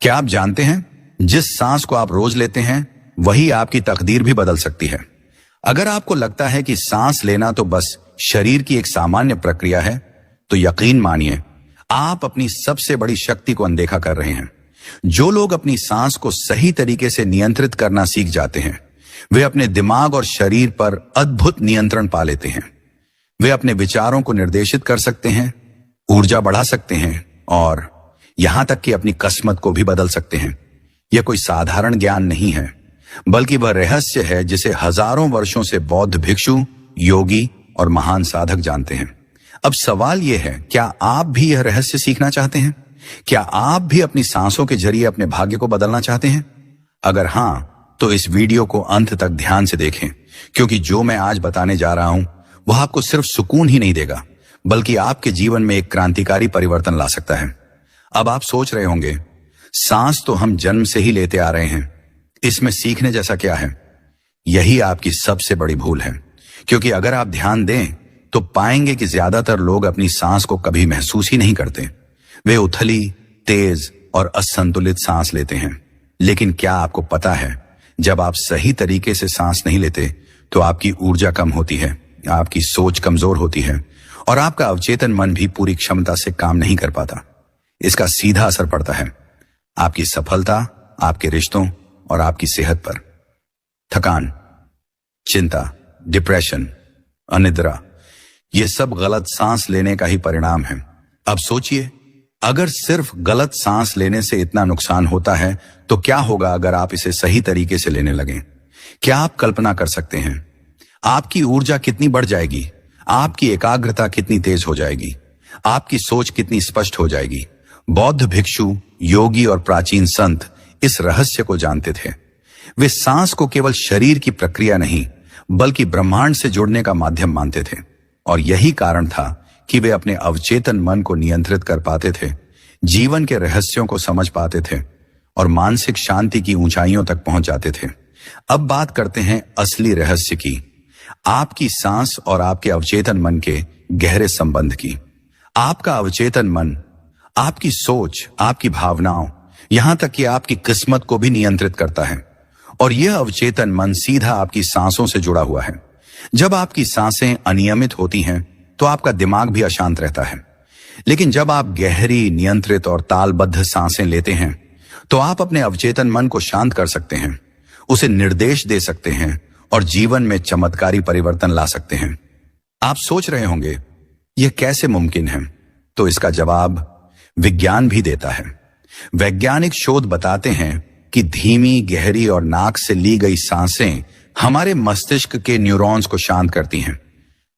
क्या आप जानते हैं, जिस सांस को आप रोज लेते हैं वही आपकी तकदीर भी बदल सकती है। अगर आपको लगता है कि सांस लेना तो बस शरीर की एक सामान्य प्रक्रिया है, तो यकीन मानिए आप अपनी सबसे बड़ी शक्ति को अनदेखा कर रहे हैं। जो लोग अपनी सांस को सही तरीके से नियंत्रित करना सीख जाते हैं, वे अपने दिमाग और शरीर पर अद्भुत नियंत्रण पा लेते हैं। वे अपने विचारों को निर्देशित कर सकते हैं, ऊर्जा बढ़ा सकते हैं और यहां तक कि अपनी किस्मत को भी बदल सकते हैं। यह कोई साधारण ज्ञान नहीं है, बल्कि वह रहस्य है जिसे हजारों वर्षों से बौद्ध भिक्षु, योगी और महान साधक जानते हैं। अब सवाल यह है, क्या आप भी यह रहस्य सीखना चाहते हैं? क्या आप भी अपनी सांसों के जरिए अपने भाग्य को बदलना चाहते हैं? अगर हां, तो इस वीडियो को अंत तक ध्यान से देखें, क्योंकि जो मैं आज बताने जा रहा हूं वह आपको सिर्फ सुकून ही नहीं देगा, बल्कि आपके जीवन में एक क्रांतिकारी परिवर्तन ला सकता है। अब आप सोच रहे होंगे, सांस तो हम जन्म से ही लेते आ रहे हैं, इसमें सीखने जैसा क्या है? यही आपकी सबसे बड़ी भूल है, क्योंकि अगर आप ध्यान दें तो पाएंगे कि ज्यादातर लोग अपनी सांस को कभी महसूस ही नहीं करते। वे उथली, तेज और असंतुलित सांस लेते हैं। लेकिन क्या आपको पता है, जब आप सही तरीके से सांस नहीं लेते तो आपकी ऊर्जा कम होती है, आपकी सोच कमजोर होती है और आपका अवचेतन मन भी पूरी क्षमता से काम नहीं कर पाता। इसका सीधा असर पड़ता है आपकी सफलता, आपके रिश्तों और आपकी सेहत पर। थकान, चिंता, डिप्रेशन, अनिद्रा, ये सब गलत सांस लेने का ही परिणाम है। अब सोचिए, अगर सिर्फ गलत सांस लेने से इतना नुकसान होता है तो क्या होगा अगर आप इसे सही तरीके से लेने लगें? क्या आप कल्पना कर सकते हैं आपकी ऊर्जा कितनी बढ़ जाएगी, आपकी एकाग्रता कितनी तेज हो जाएगी, आपकी सोच कितनी स्पष्ट हो जाएगी? बौद्ध भिक्षु, योगी और प्राचीन संत इस रहस्य को जानते थे। वे सांस को केवल शरीर की प्रक्रिया नहीं, बल्कि ब्रह्मांड से जुड़ने का माध्यम मानते थे। और यही कारण था कि वे अपने अवचेतन मन को नियंत्रित कर पाते थे, जीवन के रहस्यों को समझ पाते थे और मानसिक शांति की ऊंचाइयों तक पहुंच जाते थे। अब बात करते हैं असली रहस्य की, आपकी सांस और आपके अवचेतन मन के गहरे संबंध की। आपका अवचेतन मन आपकी सोच, आपकी भावनाओं, यहां तक कि आपकी किस्मत को भी नियंत्रित करता है। और यह अवचेतन मन सीधा आपकी सांसों से जुड़ा हुआ है। जब आपकी सांसें अनियमित होती हैं तो आपका दिमाग भी अशांत रहता है। लेकिन जब आप गहरी, नियंत्रित और तालबद्ध सांसें लेते हैं तो आप अपने अवचेतन मन को शांत कर सकते हैं, उसे निर्देश दे सकते हैं और जीवन में चमत्कारी परिवर्तन ला सकते हैं। आप सोच रहे होंगे, यह कैसे मुमकिन है? तो इसका जवाब विज्ञान भी देता है। वैज्ञानिक शोध बताते हैं कि धीमी, गहरी और नाक से ली गई सांसें हमारे मस्तिष्क के न्यूरॉन्स को शांत करती हैं,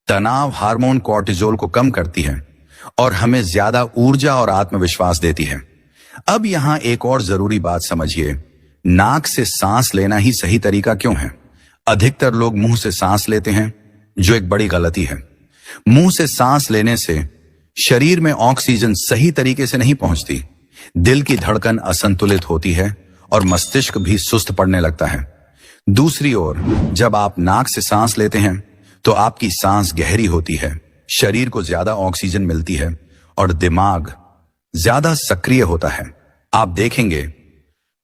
तनाव हार्मोन कॉर्टिजोल को कम करती है और हमें ज्यादा ऊर्जा और आत्मविश्वास देती है। अब यहां एक और जरूरी बात समझिए, नाक से सांस लेना ही सही तरीका क्यों है? अधिकतर लोग मुंह से सांस लेते हैं, जो एक बड़ी गलती है। मुंह से सांस लेने से शरीर में ऑक्सीजन सही तरीके से नहीं पहुंचती, दिल की धड़कन असंतुलित होती है और मस्तिष्क भी सुस्त पड़ने लगता है। दूसरी ओर, जब आप नाक से सांस लेते हैं तो आपकी सांस गहरी होती है, शरीर को ज्यादा ऑक्सीजन मिलती है और दिमाग ज्यादा सक्रिय होता है। आप देखेंगे,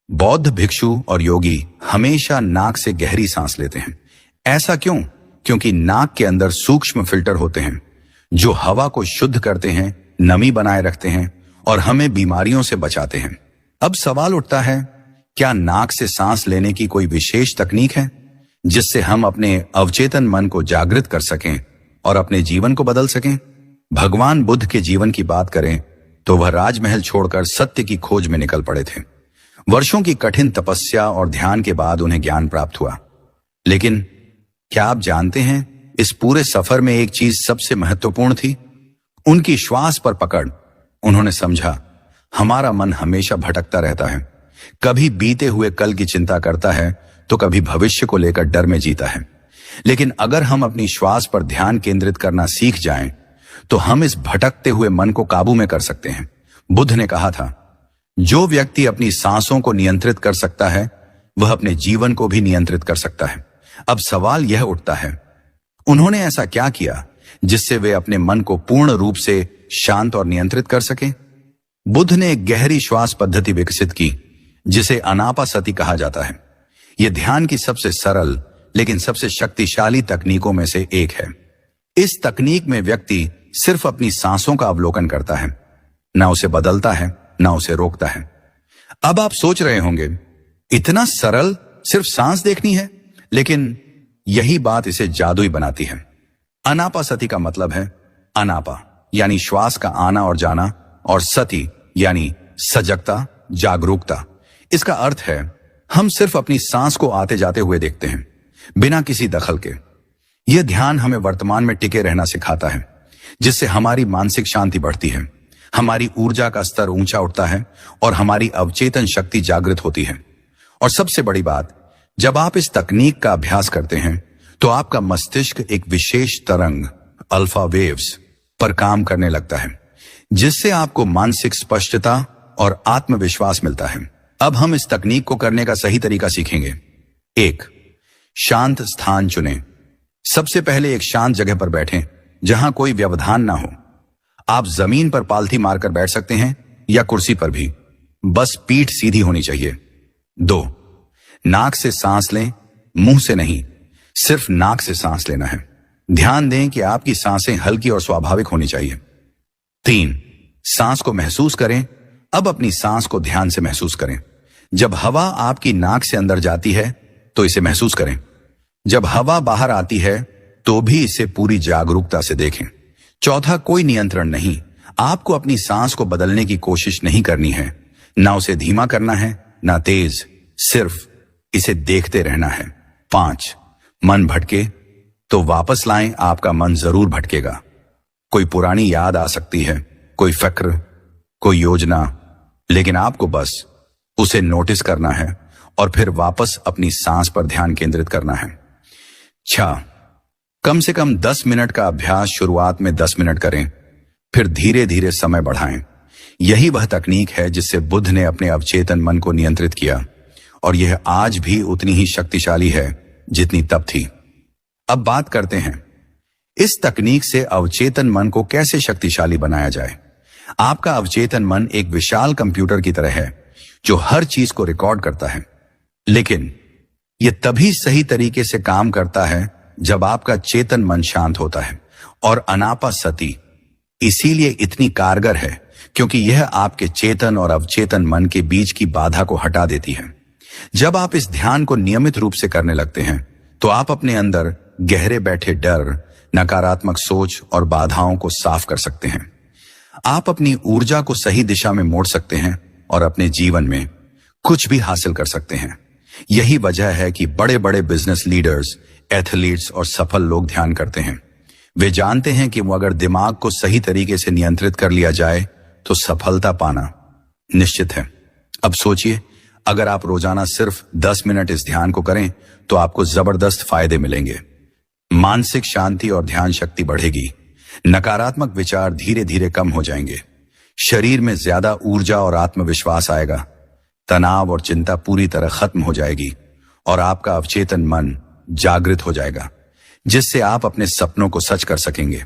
बौद्ध भिक्षु और योगी हमेशा नाक से गहरी सांस लेते हैं। ऐसा क्यों? क्योंकि नाक के अंदर सूक्ष्म फिल्टर होते हैं जो हवा को शुद्ध करते हैं, नमी बनाए रखते हैं और हमें बीमारियों से बचाते हैं। अब सवाल उठता है, क्या नाक से सांस लेने की कोई विशेष तकनीक है जिससे हम अपने अवचेतन मन को जागृत कर सकें और अपने जीवन को बदल सकें? भगवान बुद्ध के जीवन की बात करें तो वह राजमहल छोड़कर सत्य की खोज में निकल पड़े थे। वर्षों की कठिन तपस्या और ध्यान के बाद उन्हें ज्ञान प्राप्त हुआ। लेकिन क्या आप जानते हैं, इस पूरे सफर में एक चीज सबसे महत्वपूर्ण थी, उनकी श्वास पर पकड़। उन्होंने समझा, हमारा मन हमेशा भटकता रहता है, कभी बीते हुए कल की चिंता करता है तो कभी भविष्य को लेकर डर में जीता है। लेकिन अगर हम अपनी श्वास पर ध्यान केंद्रित करना सीख जाएं, तो हम इस भटकते हुए मन को काबू में कर सकते हैं। बुद्ध ने कहा था, जो व्यक्ति अपनी सांसों को नियंत्रित कर सकता है वह अपने जीवन को भी नियंत्रित कर सकता है। अब सवाल यह उठता है, उन्होंने ऐसा क्या किया जिससे वे अपने मन को पूर्ण रूप से शांत और नियंत्रित कर सके? बुद्ध ने एक गहरी श्वास पद्धति विकसित की जिसे अनापासति कहा जाता है। यह ध्यान की सबसे सरल लेकिन सबसे शक्तिशाली तकनीकों में से एक है। इस तकनीक में व्यक्ति सिर्फ अपनी सांसों का अवलोकन करता है, ना उसे बदलता है ना उसे रोकता है। अब आप सोच रहे होंगे, इतना सरल, सिर्फ सांस देखनी है? लेकिन यही बात इसे जादुई बनाती है। अनापासति का मतलब है अनापा यानी श्वास का आना और जाना, और सति यानी सजगता, जागरूकता। इसका अर्थ है हम सिर्फ अपनी सांस को आते जाते हुए देखते हैं, बिना किसी दखल के। यह ध्यान हमें वर्तमान में टिके रहना सिखाता है, जिससे हमारी मानसिक शांति बढ़ती है, हमारी ऊर्जा का स्तर ऊंचा उठता है और हमारी अवचेतन शक्ति जागृत होती है। और सबसे बड़ी बात, जब आप इस तकनीक का अभ्यास करते हैं तो आपका मस्तिष्क एक विशेष तरंग अल्फा वेव्स पर काम करने लगता है, जिससे आपको मानसिक स्पष्टता और आत्मविश्वास मिलता है। अब हम इस तकनीक को करने का सही तरीका सीखेंगे। 1. शांत स्थान चुनें। सबसे पहले एक शांत जगह पर बैठें जहां कोई व्यवधान ना हो। आप जमीन पर पालथी मारकर बैठ सकते हैं या कुर्सी पर भी, बस पीठ सीधी होनी चाहिए। 2. नाक से सांस लें, मुंह से नहीं, सिर्फ नाक से सांस लेना है। ध्यान दें कि आपकी सांसें हल्की और स्वाभाविक होनी चाहिए। 3. सांस को महसूस करें। अब अपनी सांस को ध्यान से महसूस करें। जब हवा आपकी नाक से अंदर जाती है तो इसे महसूस करें। जब हवा बाहर आती है तो भी इसे पूरी जागरूकता से देखें। 4. कोई नियंत्रण नहीं। आपको अपनी सांस को बदलने की कोशिश नहीं करनी है, ना उसे धीमा करना है ना तेज, सिर्फ इसे देखते रहना है। 5. मन भटके तो वापस लाएं, आपका मन जरूर भटकेगा। कोई पुरानी याद आ सकती है, कोई फिक्र, कोई योजना, लेकिन आपको बस उसे नोटिस करना है और फिर वापस अपनी सांस पर ध्यान केंद्रित करना है। 6. कम से कम 10 मिनट का अभ्यास शुरुआत में 10 मिनट करें, फिर धीरे धीरे समय बढ़ाएं। यही वह तकनीक है जिससे बुद्ध ने अपने अवचेतन मन को नियंत्रित किया, और यह आज भी उतनी ही शक्तिशाली है जितनी तब थी। अब बात करते हैं इस तकनीक से अवचेतन मन को कैसे शक्तिशाली बनाया जाए। आपका अवचेतन मन एक विशाल कंप्यूटर की तरह है जो हर चीज को रिकॉर्ड करता है, लेकिन यह तभी सही तरीके से काम करता है जब आपका चेतन मन शांत होता है। और अनापासति इसीलिए इतनी कारगर है क्योंकि यह आपके चेतन और अवचेतन मन के बीच की बाधा को हटा देती है। जब आप इस ध्यान को नियमित रूप से करने लगते हैं तो आप अपने अंदर गहरे बैठे डर, नकारात्मक सोच और बाधाओं को साफ कर सकते हैं। आप अपनी ऊर्जा को सही दिशा में मोड़ सकते हैं और अपने जीवन में कुछ भी हासिल कर सकते हैं। यही वजह है कि बड़े बड़े बिजनेस लीडर्स, एथलीट्स और सफल लोग ध्यान करते हैं। वे जानते हैं कि वो अगर दिमाग को सही तरीके से नियंत्रित कर लिया जाए तो सफलता पाना निश्चित है। अब सोचिए, अगर आप रोजाना सिर्फ 10 मिनट इस ध्यान को करें तो आपको जबरदस्त फायदे मिलेंगे। मानसिक शांति और ध्यान शक्ति बढ़ेगी, नकारात्मक विचार धीरे धीरे कम हो जाएंगे, शरीर में ज्यादा ऊर्जा और आत्मविश्वास आएगा, तनाव और चिंता पूरी तरह खत्म हो जाएगी और आपका अवचेतन मन जागृत हो जाएगा, जिससे आप अपने सपनों को सच कर सकेंगे।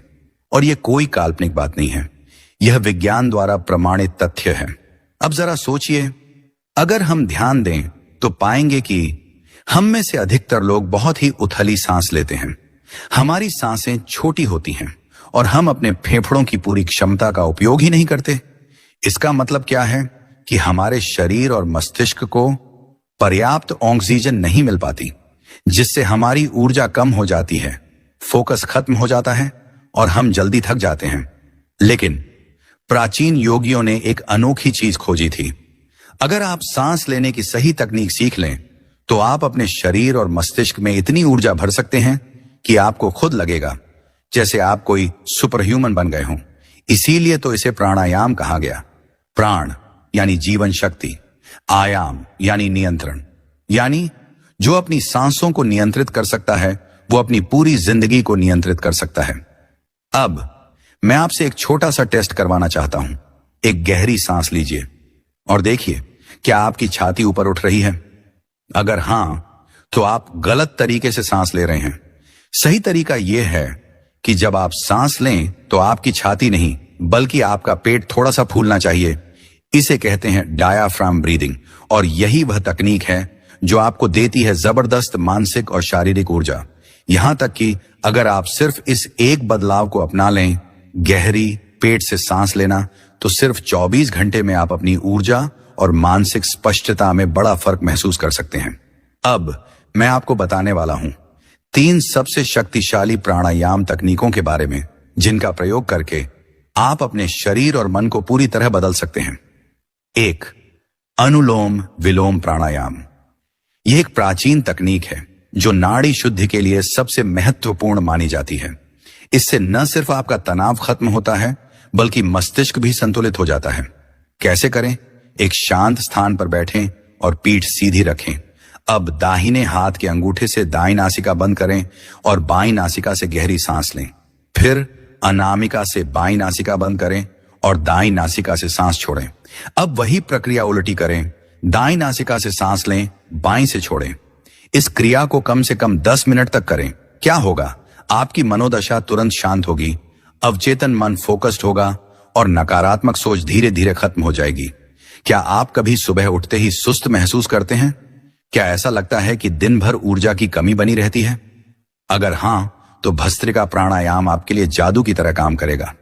और यह कोई काल्पनिक बात नहीं है, यह विज्ञान द्वारा प्रमाणित तथ्य है। अब जरा सोचिए, अगर हम ध्यान दें तो पाएंगे कि हम में से अधिकतर लोग बहुत ही उथली सांस लेते हैं। हमारी सांसें छोटी होती हैं और हम अपने फेफड़ों की पूरी क्षमता का उपयोग ही नहीं करते। इसका मतलब क्या है कि हमारे शरीर और मस्तिष्क को पर्याप्त ऑक्सीजन नहीं मिल पाती, जिससे हमारी ऊर्जा कम हो जाती है, फोकस खत्म हो जाता है और हम जल्दी थक जाते हैं। लेकिन प्राचीन योगियों ने एक अनोखी चीज खोजी थी। अगर आप सांस लेने की सही तकनीक सीख लें तो आप अपने शरीर और मस्तिष्क में इतनी ऊर्जा भर सकते हैं कि आपको खुद लगेगा जैसे आप कोई सुपर ह्यूमन बन गए हों। इसीलिए तो इसे प्राणायाम कहा गया। प्राण यानी जीवन शक्ति, आयाम यानी नियंत्रण, यानी जो अपनी सांसों को नियंत्रित कर सकता है वो अपनी पूरी जिंदगी को नियंत्रित कर सकता है। अब मैं आपसे एक छोटा सा टेस्ट करवाना चाहता हूं। एक गहरी सांस लीजिए और देखिए क्या आपकी छाती ऊपर उठ रही है। अगर हां तो आप गलत तरीके से सांस ले रहे हैं। सही तरीका यह है कि जब आप सांस लें तो आपकी छाती नहीं बल्कि आपका पेट थोड़ा सा फूलना चाहिए। इसे कहते हैं डायाफ्राम ब्रीदिंग, और यही वह तकनीक है जो आपको देती है जबरदस्त मानसिक और शारीरिक ऊर्जा। यहां तक कि अगर आप सिर्फ इस एक बदलाव को अपना लें, गहरी पेट से सांस लेना, तो सिर्फ 24 घंटे में आप अपनी ऊर्जा और मानसिक स्पष्टता में बड़ा फर्क महसूस कर सकते हैं। अब मैं आपको बताने वाला हूं 3 सबसे शक्तिशाली प्राणायाम तकनीकों के बारे में, जिनका प्रयोग करके आप अपने शरीर और मन को पूरी तरह बदल सकते हैं। 1. अनुलोम विलोम प्राणायाम। यह एक प्राचीन तकनीक है जो नाड़ी शुद्धि के लिए सबसे महत्वपूर्ण मानी जाती है। इससे न सिर्फ आपका तनाव खत्म होता है, बल्कि मस्तिष्क भी संतुलित हो जाता है। कैसे करें? एक शांत स्थान पर बैठें और पीठ सीधी रखें। अब दाहिने हाथ के अंगूठे से दाईं नासिका बंद करें और बाईं नासिका से गहरी सांस लें। फिर अनामिका से बाईं नासिका बंद करें और दाईं नासिका से सांस छोड़ें। अब वही प्रक्रिया उल्टी करें। दाईं नासिका से सांस लें, बाईं से छोड़ें। इस क्रिया को कम से कम 10 मिनट तक करें। क्या होगा? आपकी मनोदशा तुरंत शांत होगी, अवचेतन मन फोकस्ड होगा और नकारात्मक सोच धीरे धीरे खत्म हो जाएगी। क्या आप कभी सुबह उठते ही सुस्त महसूस करते हैं? क्या ऐसा लगता है कि दिन भर ऊर्जा की कमी बनी रहती है? अगर हां, तो भस्त्रिका प्राणायाम आपके लिए जादू की तरह काम करेगा।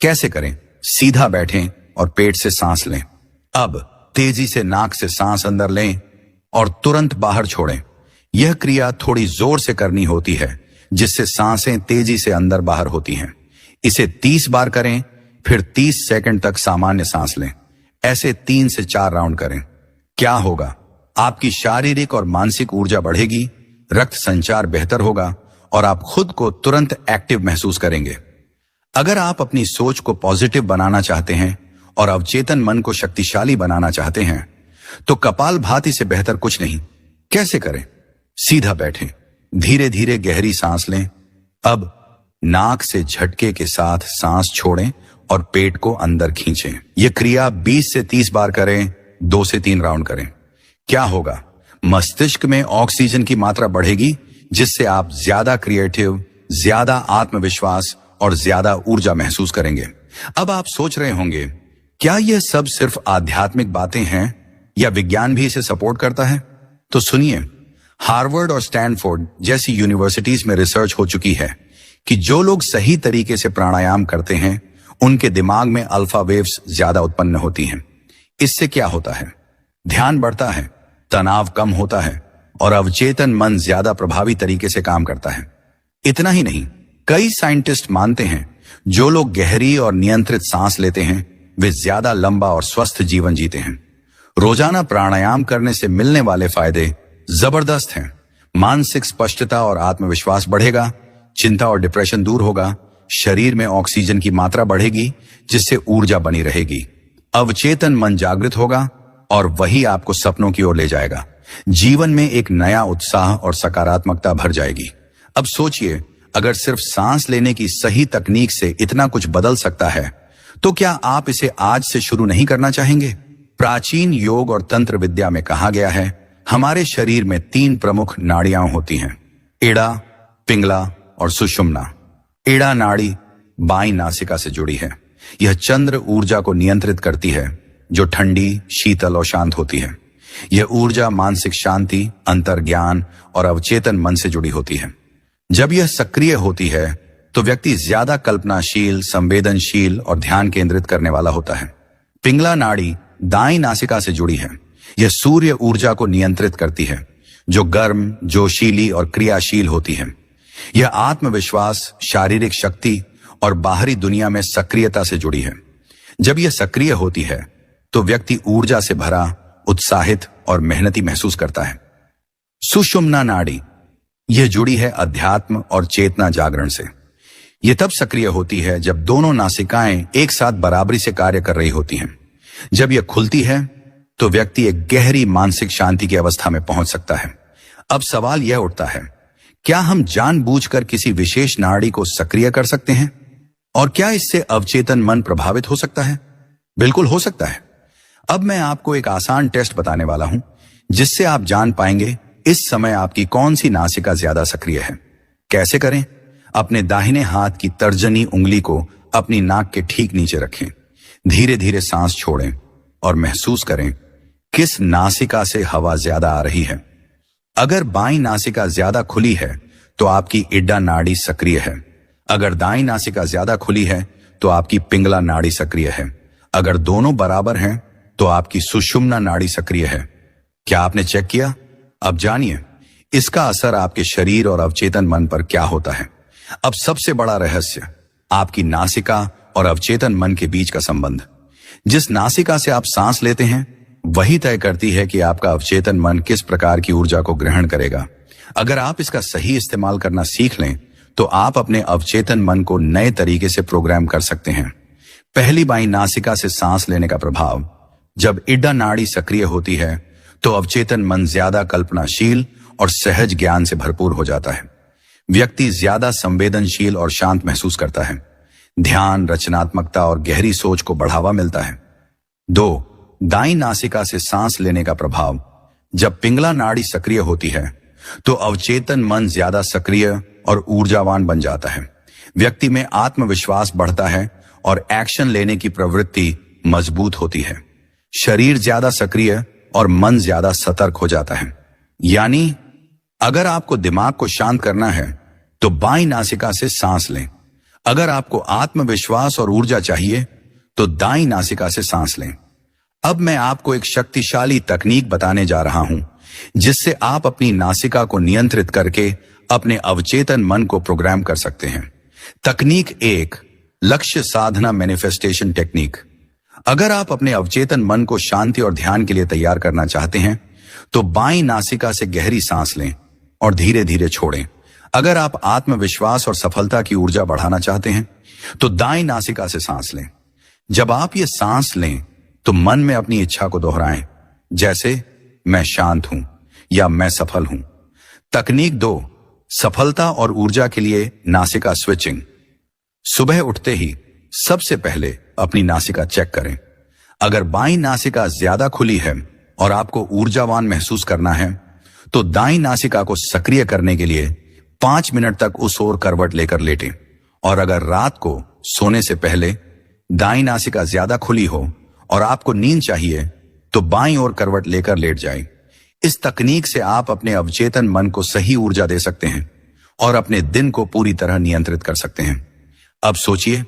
कैसे करें? सीधा बैठें और पेट से सांस लें। अब तेजी से नाक से सांस अंदर लें और तुरंत बाहर छोड़ें। यह क्रिया थोड़ी जोर से करनी होती है, जिससे सांसें तेजी से अंदर बाहर होती हैं। इसे 30 बार करें, फिर 30 सेकंड तक सामान्य सांस लें। ऐसे 3 से 4 राउंड करें। क्या होगा? आपकी शारीरिक और मानसिक ऊर्जा बढ़ेगी, रक्त संचार बेहतर होगा और आप खुद को तुरंत एक्टिव महसूस करेंगे। अगर आप अपनी सोच को पॉजिटिव बनाना चाहते हैं और अवचेतन मन को शक्तिशाली बनाना चाहते हैं, तो कपालभाति से बेहतर कुछ नहीं। कैसे करें? सीधा बैठें, धीरे धीरे गहरी सांस लें। अब नाक से झटके के साथ सांस छोड़ें और पेट को अंदर खींचें। यह क्रिया 20 से 30 बार करें, 2 से 3 राउंड करें। क्या होगा? मस्तिष्क में ऑक्सीजन की मात्रा बढ़ेगी, जिससे आप ज्यादा क्रिएटिव, ज्यादा आत्मविश्वास और ज्यादा ऊर्जा महसूस करेंगे। अब आप सोच रहे होंगे, क्या यह सब सिर्फ आध्यात्मिक बातें हैं या विज्ञान भी इसे सपोर्ट करता है? तो सुनिए, हार्वर्ड और स्टैनफोर्ड जैसी यूनिवर्सिटीज में रिसर्च हो चुकी है कि जो लोग सही तरीके से प्राणायाम करते हैं, उनके दिमाग में अल्फा वेव्स ज्यादा उत्पन्न होती हैं। इससे क्या होता है? ध्यान बढ़ता है, तनाव कम होता है और अवचेतन मन ज्यादा प्रभावी तरीके से काम करता है। इतना ही नहीं, कई साइंटिस्ट मानते हैं जो लोग गहरी और नियंत्रित सांस लेते हैं, वे ज्यादा लंबा और स्वस्थ जीवन जीते हैं। रोजाना प्राणायाम करने से मिलने वाले फायदे जबरदस्त हैं। मानसिक स्पष्टता और आत्मविश्वास बढ़ेगा, चिंता और डिप्रेशन दूर होगा, शरीर में ऑक्सीजन की मात्रा बढ़ेगी, जिससे ऊर्जा बनी रहेगी, अवचेतन मन जागृत होगा और वही आपको सपनों की ओर ले जाएगा। जीवन में एक नया उत्साह और सकारात्मकता भर जाएगी। अब सोचिए, अगर सिर्फ सांस लेने की सही तकनीक से इतना कुछ बदल सकता है, तो क्या आप इसे आज से शुरू नहीं करना चाहेंगे? प्राचीन योग और तंत्र विद्या में कहा गया है, हमारे शरीर में 3 प्रमुख नाड़ियां होती हैं, इड़ा, पिंगला और सुषुम्ना। इड़ा नाड़ी बाईं नासिका से जुड़ी है। यह चंद्र ऊर्जा को नियंत्रित करती है, जो ठंडी, शीतल और शांत होती है। यह ऊर्जा मानसिक शांति, अंतर्ज्ञान और अवचेतन मन से जुड़ी होती है। जब यह सक्रिय होती है, तो व्यक्ति ज्यादा कल्पनाशील, संवेदनशील और ध्यान केंद्रित करने वाला होता है। पिंगला नाड़ी दाईं नासिका से जुड़ी है। यह सूर्य ऊर्जा को नियंत्रित करती है, जो गर्म, जोशीली और क्रियाशील होती है। यह आत्मविश्वास, शारीरिक शक्ति और बाहरी दुनिया में सक्रियता से जुड़ी है। जब यह सक्रिय होती है, तो व्यक्ति ऊर्जा से भरा, उत्साहित और मेहनती महसूस करता है। सुषुम्ना नाड़ी यह जुड़ी है अध्यात्म और चेतना जागरण से। यह तब सक्रिय होती है जब दोनों नासिकाएं एक साथ बराबरी से कार्य कर रही होती हैं। जब यह खुलती है, तो व्यक्ति एक गहरी मानसिक शांति की अवस्था में पहुंच सकता है। अब सवाल यह उठता है, क्या हम जानबूझकर किसी विशेष नाड़ी को सक्रिय कर सकते हैं? और क्या इससे अवचेतन मन प्रभावित हो सकता है? बिल्कुल हो सकता है। अब मैं आपको एक आसान टेस्ट बताने वाला हूं, जिससे आप जान पाएंगे इस समय आपकी कौन सी नासिका ज्यादा सक्रिय है। कैसे करें? अपने दाहिने हाथ की तर्जनी उंगली को अपनी नाक के ठीक नीचे रखें। धीरे धीरे सांस छोड़ें। और महसूस करें किस नासिका से हवा ज्यादा आ रही है। अगर बाईं नासिका ज्यादा खुली है तो आपकी इड्डा नाड़ी सक्रिय है। अगर दाईं नासिका ज्यादा खुली है तो आपकी पिंगला नाड़ी सक्रिय है। अगर दोनों बराबर हैं तो आपकी सुषुम्ना नाड़ी सक्रिय है। क्या आपने चेक किया? अब जानिए इसका असर आपके शरीर और अवचेतन मन पर क्या होता है। अब सबसे बड़ा रहस्य, आपकी नासिका और अवचेतन मन के बीच का संबंध। जिस नासिका से आप सांस लेते हैं वही तय करती है कि आपका अवचेतन मन किस प्रकार की ऊर्जा को ग्रहण करेगा। अगर आप इसका सही इस्तेमाल करना सीख लें तो आप अपने अवचेतन मन को नए तरीके से प्रोग्राम कर सकते हैं। पहली बाईं नासिका से सांस लेने का प्रभाव, जब इड्डा नाड़ी सक्रिय होती है तो अवचेतन मन ज्यादा कल्पनाशील और सहज ज्ञान से भरपूर हो जाता है। व्यक्ति ज्यादा संवेदनशील और शांत महसूस करता है। ध्यान, रचनात्मकता और गहरी सोच को बढ़ावा मिलता है। 2. दाईं नासिका से सांस लेने का प्रभाव, जब पिंगला नाड़ी सक्रिय होती है तो अवचेतन मन ज्यादा सक्रिय और ऊर्जावान बन जाता है। व्यक्ति में आत्मविश्वास बढ़ता है और एक्शन लेने की प्रवृत्ति मजबूत होती है। शरीर ज्यादा सक्रिय और मन ज्यादा सतर्क हो जाता है। यानी अगर आपको दिमाग को शांत करना है तो बाईं नासिका से सांस लें। अगर आपको आत्मविश्वास और ऊर्जा चाहिए तो दाईं नासिका से सांस लें। अब मैं आपको एक शक्तिशाली तकनीक बताने जा रहा हूं जिससे आप अपनी नासिका को नियंत्रित करके अपने अवचेतन मन को प्रोग्राम कर सकते हैं। तकनीक 1, लक्ष्य साधना मैनिफेस्टेशन टेक्निक। अगर आप अपने अवचेतन मन को शांति और ध्यान के लिए तैयार करना चाहते हैं तो बाईं नासिका से गहरी सांस लें और धीरे धीरे छोड़ें। अगर आप आत्मविश्वास और सफलता की ऊर्जा बढ़ाना चाहते हैं तो दाईं नासिका से सांस लें। जब आप ये सांस लें तो मन में अपनी इच्छा को दोहराएं, जैसे मैं शांत हूं या मैं सफल हूं। तकनीक 2, सफलता और ऊर्जा के लिए नासिका स्विचिंग। सुबह उठते ही सबसे पहले अपनी नासिका चेक करें। अगर बाईं नासिका ज्यादा खुली है और आपको ऊर्जावान महसूस करना है तो दाईं नासिका को सक्रिय करने के लिए 5 मिनट तक उस ओर करवट लेकर लेटें। और अगर रात को सोने से पहले दाईं नासिका ज्यादा खुली हो और आपको नींद चाहिए तो बाईं ओर करवट लेकर लेट जाएं। इस तकनीक से आप अपने अवचेतन मन को सही ऊर्जा दे सकते हैं और अपने दिन को पूरी तरह नियंत्रित कर सकते हैं। अब सोचिए,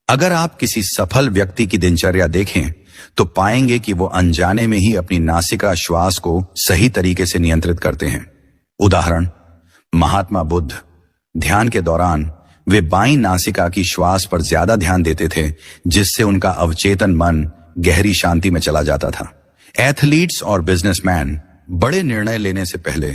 अगर आप किसी सफल व्यक्ति की दिनचर्या देखें तो पाएंगे कि वो अनजाने में ही अपनी नासिका श्वास को सही तरीके से नियंत्रित करते हैं। उदाहरण, महात्मा बुद्ध ध्यान के दौरान वे बाईं नासिका की श्वास पर ज्यादा ध्यान देते थे, जिससे उनका अवचेतन मन गहरी शांति में चला जाता था। एथलीट्स और बिजनेसमैन बड़े निर्णय लेने से पहले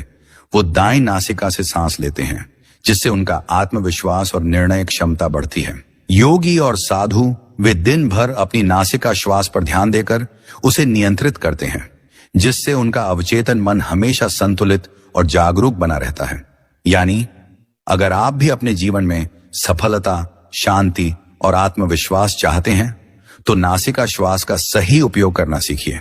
वो दाईं नासिका से सांस लेते हैं, जिससे उनका आत्मविश्वास और निर्णय क्षमता बढ़ती है। योगी और साधु वे दिन भर अपनी नासिका श्वास पर ध्यान देकर उसे नियंत्रित करते हैं, जिससे उनका अवचेतन मन हमेशा संतुलित और जागरूक बना रहता है। यानी अगर आप भी अपने जीवन में सफलता, शांति और आत्मविश्वास चाहते हैं तो नासिका श्वास का सही उपयोग करना सीखिए।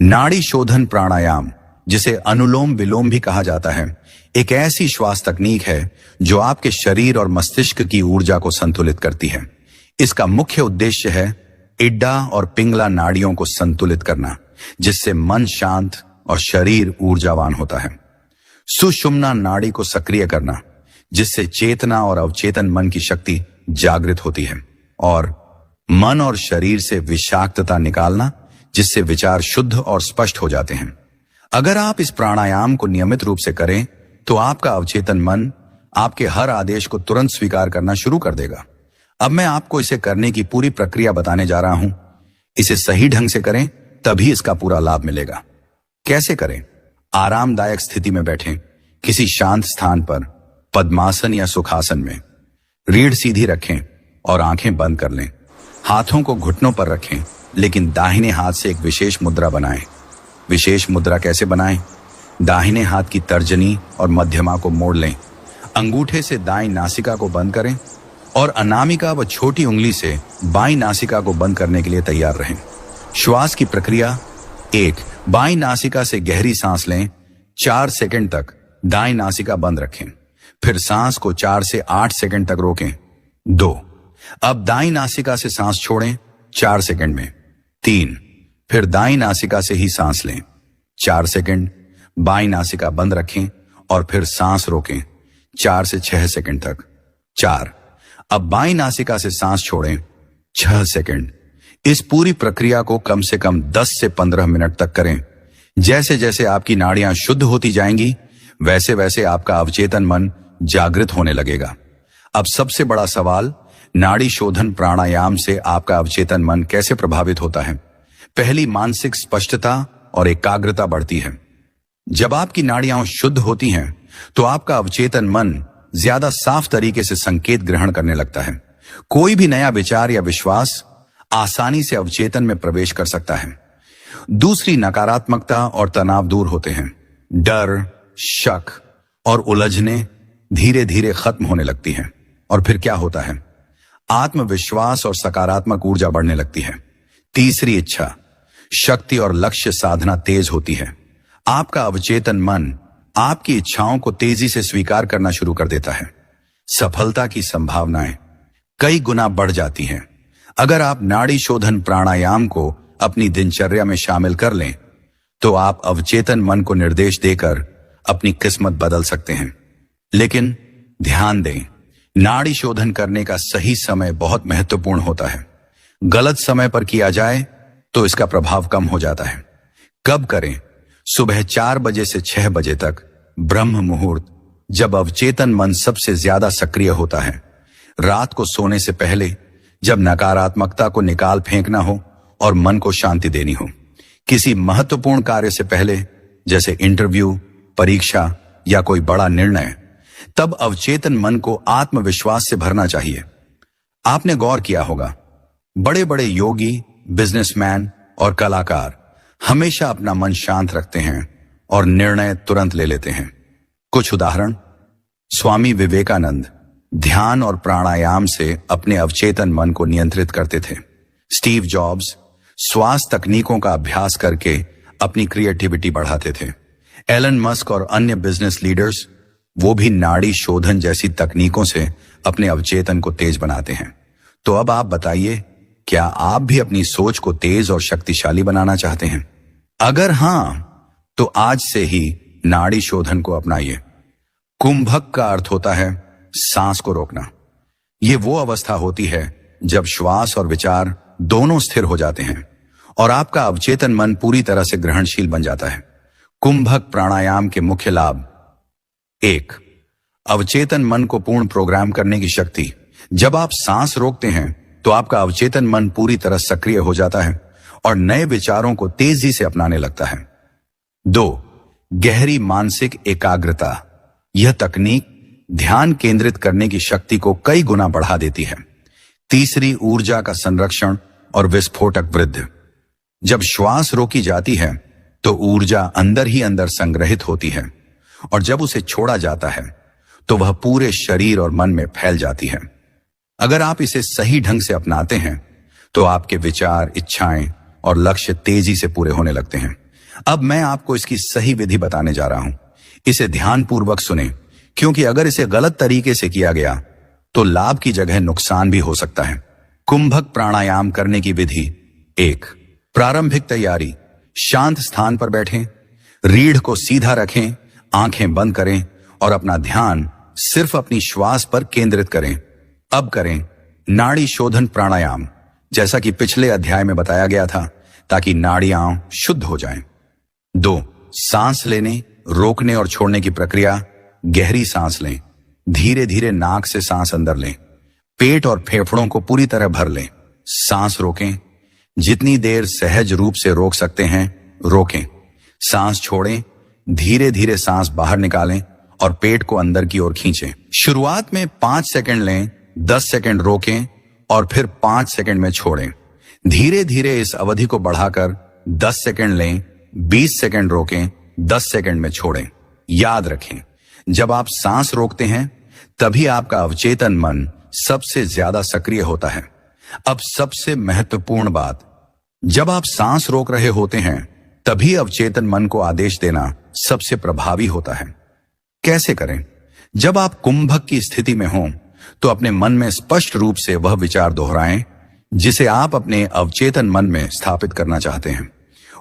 नाड़ी शोधन प्राणायाम, जिसे अनुलोम विलोम भी कहा जाता है, एक ऐसी श्वास तकनीक है जो आपके शरीर और मस्तिष्क की ऊर्जा को संतुलित करती है। इसका मुख्य उद्देश्य है इड्डा और पिंगला नाड़ियों को संतुलित करना, जिससे मन शांत और शरीर ऊर्जावान होता है। सुषुम्ना नाड़ी को सक्रिय करना, जिससे चेतना और अवचेतन मन की शक्ति जागृत होती है। और मन और शरीर से विषाक्तता निकालना, जिससे विचार शुद्ध और स्पष्ट हो जाते हैं। अगर आप इस प्राणायाम को नियमित रूप से करें तो आपका अवचेतन मन आपके हर आदेश को तुरंत स्वीकार करना शुरू कर देगा। अब मैं आपको इसे करने की पूरी प्रक्रिया बताने जा रहा हूं। इसे सही ढंग से करें तभी इसका पूरा लाभ मिलेगा। कैसे करें? आरामदायक स्थिति में बैठें, किसी शांत स्थान पर, पद्मासन या सुखासन में। रीढ़ सीधी रखें और आंखें बंद कर लें। हाथों को घुटनों पर रखें, लेकिन दाहिने हाथ से एक विशेष मुद्रा बनाएं। विशेष मुद्रा कैसे बनाएं? दाहिने हाथ की तर्जनी और मध्यमा को मोड़ लें। अंगूठे से दाईं नासिका को बंद करें और अनामिका व छोटी उंगली से बाईं नासिका को बंद करने के लिए तैयार रहें। श्वास की प्रक्रिया: 1. बाईं नासिका से गहरी सांस लें, 4 सेकंड तक दाईं नासिका बंद रखें, फिर सांस को 4 से 8 सेकंड तक रोकें। 2. अब दाईं नासिका से सांस छोड़ें 4 सेकंड में। 3. फिर दाईं नासिका से ही सांस लें 4 सेकंड, बाईं नासिका बंद रखें और फिर सांस रोकें 4 से 6 सेकंड तक। 4, अब बाईं नासिका से सांस छोड़ें 6 सेकंड। इस पूरी प्रक्रिया को कम से कम 10 से 15 मिनट तक करें। जैसे जैसे आपकी नाड़ियां शुद्ध होती जाएंगी, वैसे वैसे आपका अवचेतन मन जागृत होने लगेगा। अब सबसे बड़ा सवाल, नाड़ी शोधन प्राणायाम से आपका अवचेतन मन कैसे प्रभावित होता है? पहली, मानसिक स्पष्टता और एकाग्रता बढ़ती है। जब आपकी नाड़ियां शुद्ध होती हैं, तो आपका अवचेतन मन ज्यादा साफ तरीके से संकेत ग्रहण करने लगता है। कोई भी नया विचार या विश्वास आसानी से अवचेतन में प्रवेश कर सकता है। दूसरी, नकारात्मकता और तनाव दूर होते हैं। डर, शक और उलझने धीरे धीरे खत्म होने लगती हैं। और फिर क्या होता है? आत्मविश्वास और सकारात्मक ऊर्जा बढ़ने लगती है। तीसरी, इच्छा शक्ति और लक्ष्य साधना तेज होती है। आपका अवचेतन मन आपकी इच्छाओं को तेजी से स्वीकार करना शुरू कर देता है। सफलता की संभावनाएं कई गुना बढ़ जाती हैं। अगर आप नाड़ी शोधन प्राणायाम को अपनी दिनचर्या में शामिल कर लें, तो आप अवचेतन मन को निर्देश देकर अपनी किस्मत बदल सकते हैं। लेकिन ध्यान दें, नाड़ी शोधन करने का सही समय बहुत महत्वपूर्ण होता है। गलत समय पर किया जाए तो इसका प्रभाव कम हो जाता है। कब करें? सुबह 4 बजे से 6 बजे तक, ब्रह्म मुहूर्त, जब अवचेतन मन सबसे ज्यादा सक्रिय होता है। रात को सोने से पहले, जब नकारात्मकता को निकाल फेंकना हो और मन को शांति देनी हो। किसी महत्वपूर्ण कार्य से पहले, जैसे इंटरव्यू, परीक्षा या कोई बड़ा निर्णय, तब अवचेतन मन को आत्मविश्वास से भरना चाहिए। आपने गौर किया होगा, बड़े बड़े योगी, बिजनेसमैन और कलाकार हमेशा अपना मन शांत रखते हैं और निर्णय तुरंत ले लेते हैं। कुछ उदाहरण, स्वामी विवेकानंद ध्यान और प्राणायाम से अपने अवचेतन मन को नियंत्रित करते थे। स्टीव जॉब्स श्वास तकनीकों का अभ्यास करके अपनी क्रिएटिविटी बढ़ाते थे। एलन मस्क और अन्य बिजनेस लीडर्स, वो भी नाड़ी शोधन जैसी तकनीकों से अपने अवचेतन को तेज बनाते हैं। तो अब आप बताइए, क्या आप भी अपनी सोच को तेज और शक्तिशाली बनाना चाहते हैं? अगर हां, तो आज से ही नाड़ी शोधन को अपनाइए। कुंभक का अर्थ होता है सांस को रोकना। ये वो अवस्था होती है जब श्वास और विचार दोनों स्थिर हो जाते हैं और आपका अवचेतन मन पूरी तरह से ग्रहणशील बन जाता है। कुंभक प्राणायाम के मुख्य लाभ: 1, अवचेतन मन को पूर्ण प्रोग्राम करने की शक्ति। जब आप सांस रोकते हैं, तो आपका अवचेतन मन पूरी तरह सक्रिय हो जाता है और नए विचारों को तेजी से अपनाने लगता है। 2, गहरी मानसिक एकाग्रता। यह तकनीक ध्यान केंद्रित करने की शक्ति को कई गुना बढ़ा देती है। तीसरी, ऊर्जा का संरक्षण और विस्फोटक वृद्धि। जब श्वास रोकी जाती है, तो ऊर्जा अंदर ही अंदर संग्रहित होती है और जब उसे छोड़ा जाता है, तो वह पूरे शरीर और मन में फैल जाती है। अगर आप इसे सही ढंग से अपनाते हैं, तो आपके विचार, इच्छाएं और लक्ष्य तेजी से पूरे होने लगते हैं। अब मैं आपको इसकी सही विधि बताने जा रहा हूं। इसे ध्यानपूर्वक सुनें, क्योंकि अगर इसे गलत तरीके से किया गया, तो लाभ की जगह नुकसान भी हो सकता है। कुंभक प्राणायाम करने की विधि: 1, प्रारंभिक तैयारी। शांत स्थान पर बैठें, रीढ़ को सीधा रखें, आंखें बंद करें और अपना ध्यान सिर्फ अपनी श्वास पर केंद्रित करें। अब करें नाड़ी शोधन प्राणायाम, जैसा कि पिछले अध्याय में बताया गया था, ताकि नाड़ियां शुद्ध हो जाएं। 2, सांस लेने, रोकने और छोड़ने की प्रक्रिया। गहरी सांस लें, धीरे धीरे नाक से सांस अंदर लें, पेट और फेफड़ों को पूरी तरह भर लें। सांस रोकें, जितनी देर सहज रूप से रोक सकते हैं रोकें। सांस छोड़ें, धीरे धीरे सांस बाहर निकालें और पेट को अंदर की ओर खींचें। शुरुआत में 5 सेकंड लें, 10 सेकंड रोकें और फिर 5 सेकंड में छोड़ें। धीरे धीरे इस अवधि को बढ़ाकर 10 सेकंड लें, 20 सेकंड रोकें, 10 सेकंड में छोड़ें। याद रखें, जब आप सांस रोकते हैं, तभी आपका अवचेतन मन सबसे ज्यादा सक्रिय होता है। अब सबसे महत्वपूर्ण बात, जब आप सांस रोक रहे होते हैं, तभी अवचेतन मन को आदेश देना सबसे प्रभावी होता है। कैसे करें? जब आप कुंभक की स्थिति में हों, तो अपने मन में स्पष्ट रूप से वह विचार दोहराएं जिसे आप अपने अवचेतन मन में स्थापित करना चाहते हैं।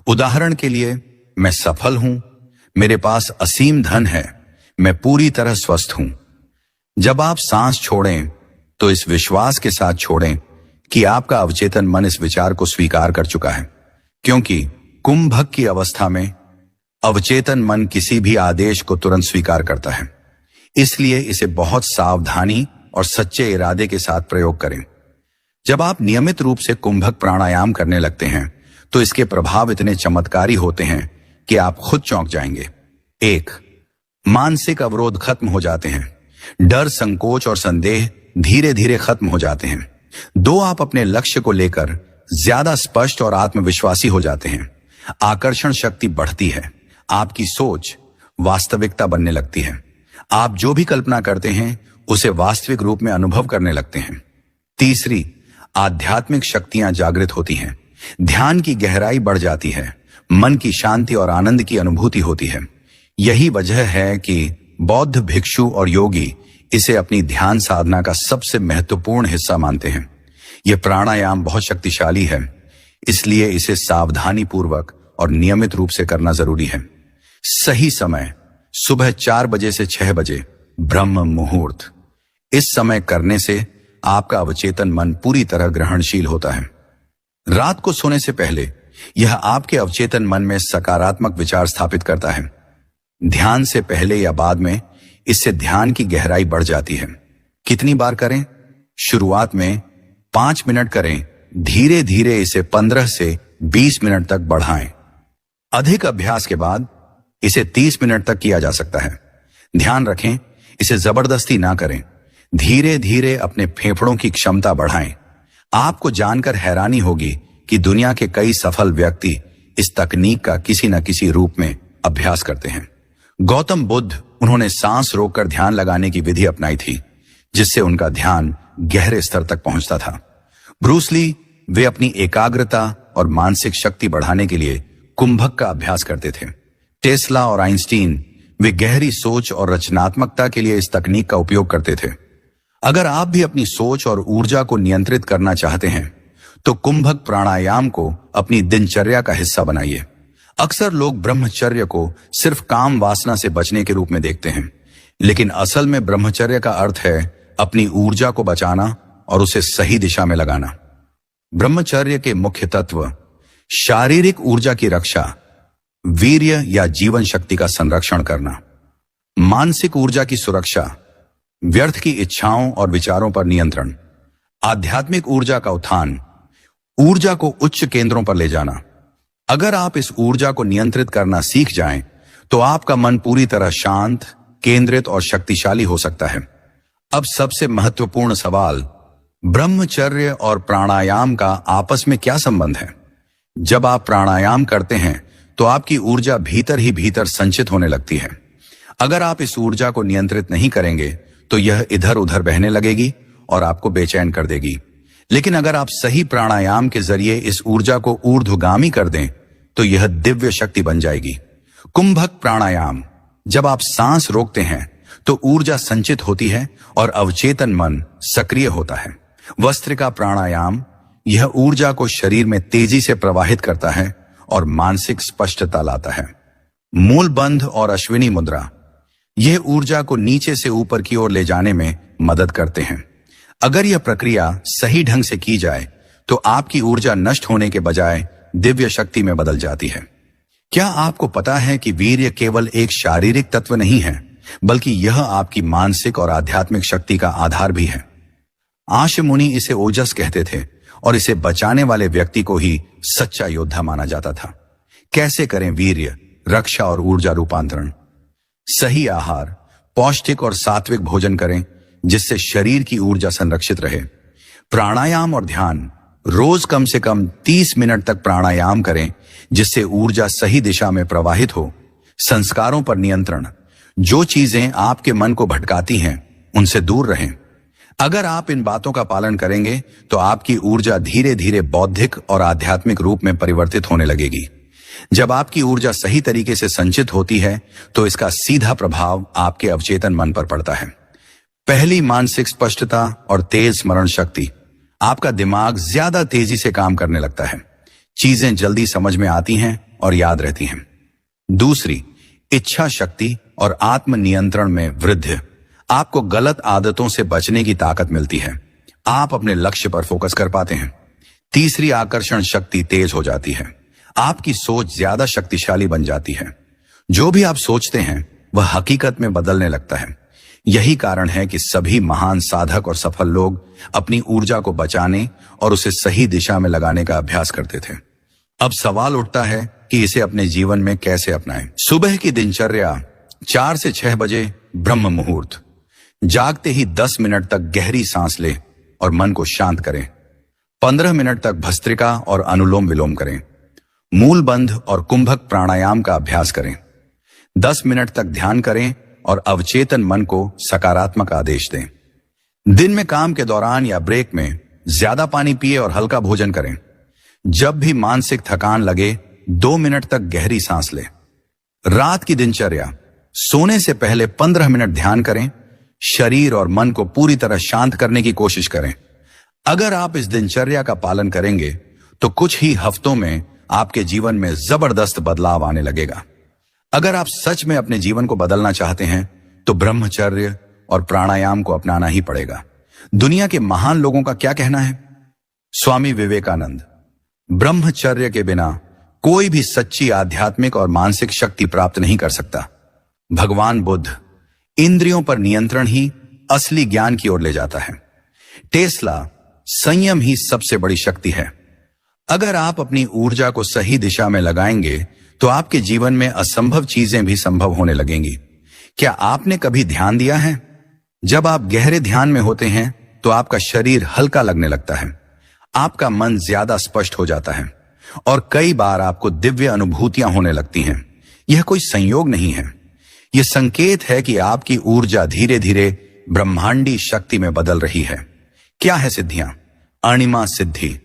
उदाहरण के लिए, मैं सफल हूं, मेरे पास असीम धन है, मैं पूरी तरह स्वस्थ हूं। जब आप सांस छोड़ें तो इस विश्वास के साथ छोड़ें कि आपका अवचेतन मन इस विचार को स्वीकार कर चुका है, क्योंकि कुंभक की अवस्था में अवचेतन मन किसी भी आदेश को तुरंत स्वीकार करता है। इसलिए इसे बहुत सावधानी और सच्चे इरादे के साथ प्रयोग करें। जब आप नियमित रूप से कुंभक प्राणायाम करने लगते हैं तो इसके प्रभाव इतने चमत्कारी होते हैं कि आप खुद चौंक जाएंगे। 1. मानसिक अवरोध खत्म हो जाते हैं। डर, संकोच और संदेह धीरे धीरे खत्म हो जाते हैं। 2. आप अपने लक्ष्य को लेकर ज्यादा स्पष्ट और आत्मविश्वासी हो जाते हैं। आकर्षण शक्ति बढ़ती है। आपकी सोच वास्तविकता बनने लगती है। आप जो भी कल्पना करते हैं उसे वास्तविक रूप में अनुभव करने लगते हैं। 3. आध्यात्मिक शक्तियां जागृत होती हैं। ध्यान की गहराई बढ़ जाती है। मन की शांति और आनंद की अनुभूति होती है। यही वजह है कि बौद्ध भिक्षु और योगी इसे अपनी ध्यान साधना का सबसे महत्वपूर्ण हिस्सा मानते हैं। यह प्राणायाम बहुत शक्तिशाली है, इसलिए इसे सावधानी पूर्वक और नियमित रूप से करना जरूरी है। सही समय सुबह 4 बजे से 6 बजे ब्रह्म मुहूर्त। इस समय करने से आपका अवचेतन मन पूरी तरह ग्रहणशील होता है। रात को सोने से पहले यह आपके अवचेतन मन में सकारात्मक विचार स्थापित करता है। ध्यान से पहले या बाद में इससे ध्यान की गहराई बढ़ जाती है। कितनी बार करें? शुरुआत में 5 मिनट करें, धीरे धीरे इसे 15 से 20 मिनट तक बढ़ाएं। अधिक अभ्यास के बाद इसे 30 मिनट तक किया जा सकता है। ध्यान रखें, इसे जबरदस्ती ना करें। धीरे धीरे अपने फेफड़ों की क्षमता बढ़ाएं। आपको जानकर हैरानी होगी कि दुनिया के कई सफल व्यक्ति इस तकनीक का किसी न किसी रूप में अभ्यास करते हैं। गौतम बुद्ध, उन्होंने सांस रोककर ध्यान लगाने की विधि अपनाई थी, जिससे उनका ध्यान गहरे स्तर तक पहुंचता था। ब्रूस ली, वे अपनी एकाग्रता और मानसिक शक्ति बढ़ाने के लिए कुंभक का अभ्यास करते थे। टेस्ला और आइंस्टीन, वे गहरी सोच और रचनात्मकता के लिए इस तकनीक का उपयोग करते थे। अगर आप भी अपनी सोच और ऊर्जा को नियंत्रित करना चाहते हैं तो कुंभक प्राणायाम को अपनी दिनचर्या का हिस्सा बनाइए। अक्सर लोग ब्रह्मचर्य को सिर्फ काम वासना से बचने के रूप में देखते हैं, लेकिन असल में ब्रह्मचर्य का अर्थ है अपनी ऊर्जा को बचाना और उसे सही दिशा में लगाना। ब्रह्मचर्य के मुख्य तत्व शारीरिक ऊर्जा की रक्षा, वीर्य या जीवन शक्ति का संरक्षण करना, मानसिक ऊर्जा की सुरक्षा, व्यर्थ की इच्छाओं और विचारों पर नियंत्रण, आध्यात्मिक ऊर्जा का उत्थान, ऊर्जा को उच्च केंद्रों पर ले जाना। अगर आप इस ऊर्जा को नियंत्रित करना सीख जाएं, तो आपका मन पूरी तरह शांत, केंद्रित और शक्तिशाली हो सकता है। अब सबसे महत्वपूर्ण सवाल, ब्रह्मचर्य और प्राणायाम का आपस में क्या संबंध है? जब आप प्राणायाम करते हैं तो आपकी ऊर्जा भीतर ही भीतर संचित होने लगती है। अगर आप इस ऊर्जा को नियंत्रित नहीं करेंगे तो यह इधर उधर बहने लगेगी और आपको बेचैन कर देगी। लेकिन अगर आप सही प्राणायाम के जरिए इस ऊर्जा को ऊर्ध्वगामी कर दें तो यह दिव्य शक्ति बन जाएगी। कुंभक प्राणायाम, जब आप सांस रोकते हैं तो ऊर्जा संचित होती है और अवचेतन मन सक्रिय होता है। वस्त्रिका प्राणायाम, यह ऊर्जा को शरीर में तेजी से प्रवाहित करता है और मानसिक स्पष्टता लाता है। मूल बंध और अश्विनी मुद्रा, यह ऊर्जा को नीचे से ऊपर की ओर ले जाने में मदद करते हैं। अगर यह प्रक्रिया सही ढंग से की जाए तो आपकी ऊर्जा नष्ट होने के बजाय दिव्य शक्ति में बदल जाती है। क्या आपको पता है कि वीर्य केवल एक शारीरिक तत्व नहीं है, बल्कि यह आपकी मानसिक और आध्यात्मिक शक्ति का आधार भी है। आश मुनि इसे ओजस कहते थे और इसे बचाने वाले व्यक्ति को ही सच्चा योद्धा माना जाता था। कैसे करें वीर्य, रक्षा और ऊर्जा रूपांतरण? सही आहार, पौष्टिक और सात्विक भोजन करें जिससे शरीर की ऊर्जा संरक्षित रहे। प्राणायाम और ध्यान, रोज कम से कम 30 मिनट तक प्राणायाम करें जिससे ऊर्जा सही दिशा में प्रवाहित हो। संस्कारों पर नियंत्रण, जो चीजें आपके मन को भटकाती हैं उनसे दूर रहें। अगर आप इन बातों का पालन करेंगे तो आपकी ऊर्जा धीरे धीरे बौद्धिक और आध्यात्मिक रूप में परिवर्तित होने लगेगी। जब आपकी ऊर्जा सही तरीके से संचित होती है तो इसका सीधा प्रभाव आपके अवचेतन मन पर पड़ता है। पहली, मानसिक स्पष्टता और तेज स्मरण शक्ति। आपका दिमाग ज्यादा तेजी से काम करने लगता है, चीजें जल्दी समझ में आती हैं और याद रहती हैं। दूसरी, इच्छा शक्ति और आत्म नियंत्रण में वृद्धि। आपको गलत आदतों से बचने की ताकत मिलती है। आप अपने लक्ष्य पर फोकस कर पाते हैं। तीसरी, आकर्षण शक्ति तेज हो जाती है। आपकी सोच ज्यादा शक्तिशाली बन जाती है। जो भी आप सोचते हैं वह हकीकत में बदलने लगता है। यही कारण है कि सभी महान साधक और सफल लोग अपनी ऊर्जा को बचाने और उसे सही दिशा में लगाने का अभ्यास करते थे। अब सवाल उठता है कि इसे अपने जीवन में कैसे अपनाएं। सुबह की दिनचर्या 4 से 6 बजे ब्रह्म मुहूर्त। जागते ही 10 मिनट तक गहरी सांस लें और मन को शांत करें। 15 मिनट तक भस्त्रिका और अनुलोम विलोम करें। मूल बंध और कुंभक प्राणायाम का अभ्यास करें। 10 मिनट तक ध्यान करें और अवचेतन मन को सकारात्मक आदेश दें। दिन में काम के दौरान या ब्रेक में ज्यादा पानी पिए और हल्का भोजन करें। जब भी मानसिक थकान लगे 2 मिनट तक गहरी सांस लें। रात की दिनचर्या, सोने से पहले 15 मिनट ध्यान करें। शरीर और मन को पूरी तरह शांत करने की कोशिश करें। अगर आप इस दिनचर्या का पालन करेंगे तो कुछ ही हफ्तों में आपके जीवन में जबरदस्त बदलाव आने लगेगा। अगर आप सच में अपने जीवन को बदलना चाहते हैं तो ब्रह्मचर्य और प्राणायाम को अपनाना ही पड़ेगा। दुनिया के महान लोगों का क्या कहना है? स्वामी विवेकानंद, ब्रह्मचर्य के बिना कोई भी सच्ची आध्यात्मिक और मानसिक शक्ति प्राप्त नहीं कर सकता। भगवान बुद्ध, इंद्रियों पर नियंत्रण ही असली ज्ञान की ओर ले जाता है। टेस्ला, संयम ही सबसे बड़ी शक्ति है। अगर आप अपनी ऊर्जा को सही दिशा में लगाएंगे तो आपके जीवन में असंभव चीजें भी संभव होने लगेंगी। क्या आपने कभी ध्यान दिया है? जब आप गहरे ध्यान में होते हैं तो आपका शरीर हल्का लगने लगता है, आपका मन ज्यादा स्पष्ट हो जाता है और कई बार आपको दिव्य अनुभूतियां होने लगती हैं। यह कोई संयोग नहीं है, यह संकेत है कि आपकी ऊर्जा धीरे धीरे ब्रह्मांडी शक्ति में बदल रही है। क्या है सिद्धियां? अणिमा सिद्धि,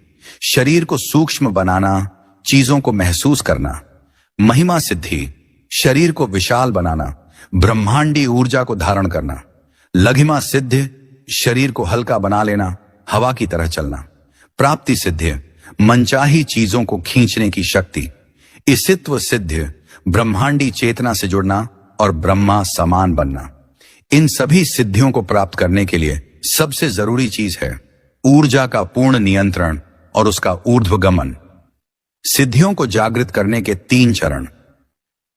शरीर को सूक्ष्म बनाना, चीजों को महसूस करना। महिमा सिद्धि, शरीर को विशाल बनाना, ब्रह्मांडी ऊर्जा को धारण करना। लघिमा सिद्धि, शरीर को हल्का बना लेना, हवा की तरह चलना। प्राप्ति सिद्धि, मनचाही चीजों को खींचने की शक्ति। इसित्व सिद्धि, ब्रह्मांडी चेतना से जुड़ना और ब्रह्मा समान बनना। इन सभी सिद्धियों को प्राप्त करने के लिए सबसे जरूरी चीज है ऊर्जा का पूर्ण नियंत्रण और उसका ऊर्ध्वगमन। सिद्धियों को जागृत करने के 3 चरण।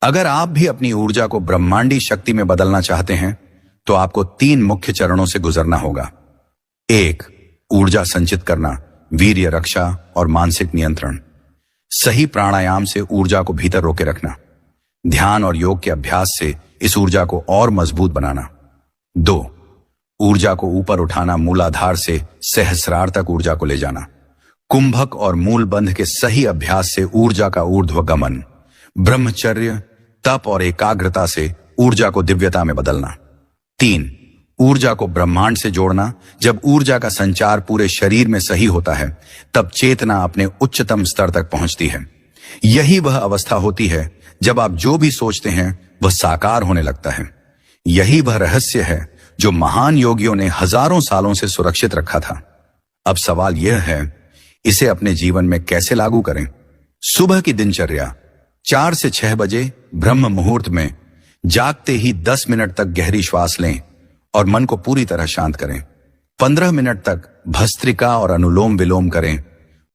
अगर आप भी अपनी ऊर्जा को ब्रह्मांडी शक्ति में बदलना चाहते हैं तो आपको 3 मुख्य चरणों से गुजरना होगा। 1, ऊर्जा संचित करना, वीर्य रक्षा और मानसिक नियंत्रण। सही प्राणायाम से ऊर्जा को भीतर रोके रखना। ध्यान और योग के अभ्यास से इस ऊर्जा को और मजबूत बनाना। 2, ऊर्जा को ऊपर उठाना, मूलाधार से सहस्रार तक ऊर्जा को ले जाना। कुंभक और मूल बंध के सही अभ्यास से ऊर्जा का ऊर्ध्वगमन। ब्रह्मचर्य, तप और एकाग्रता से ऊर्जा को दिव्यता में बदलना। 3, ऊर्जा को ब्रह्मांड से जोड़ना। जब ऊर्जा का संचार पूरे शरीर में सही होता है तब चेतना अपने उच्चतम स्तर तक पहुंचती है। यही वह अवस्था होती है जब आप जो भी सोचते हैं वह साकार होने लगता है। यही वह रहस्य है जो महान योगियों ने हजारों सालों से सुरक्षित रखा था। अब सवाल यह है, इसे अपने जीवन में कैसे लागू करें? सुबह की दिनचर्या 4 से 6 बजे ब्रह्म मुहूर्त में जागते ही 10 मिनट तक गहरी श्वास लें और मन को पूरी तरह शांत करें। 15 मिनट तक भस्त्रिका और अनुलोम विलोम करें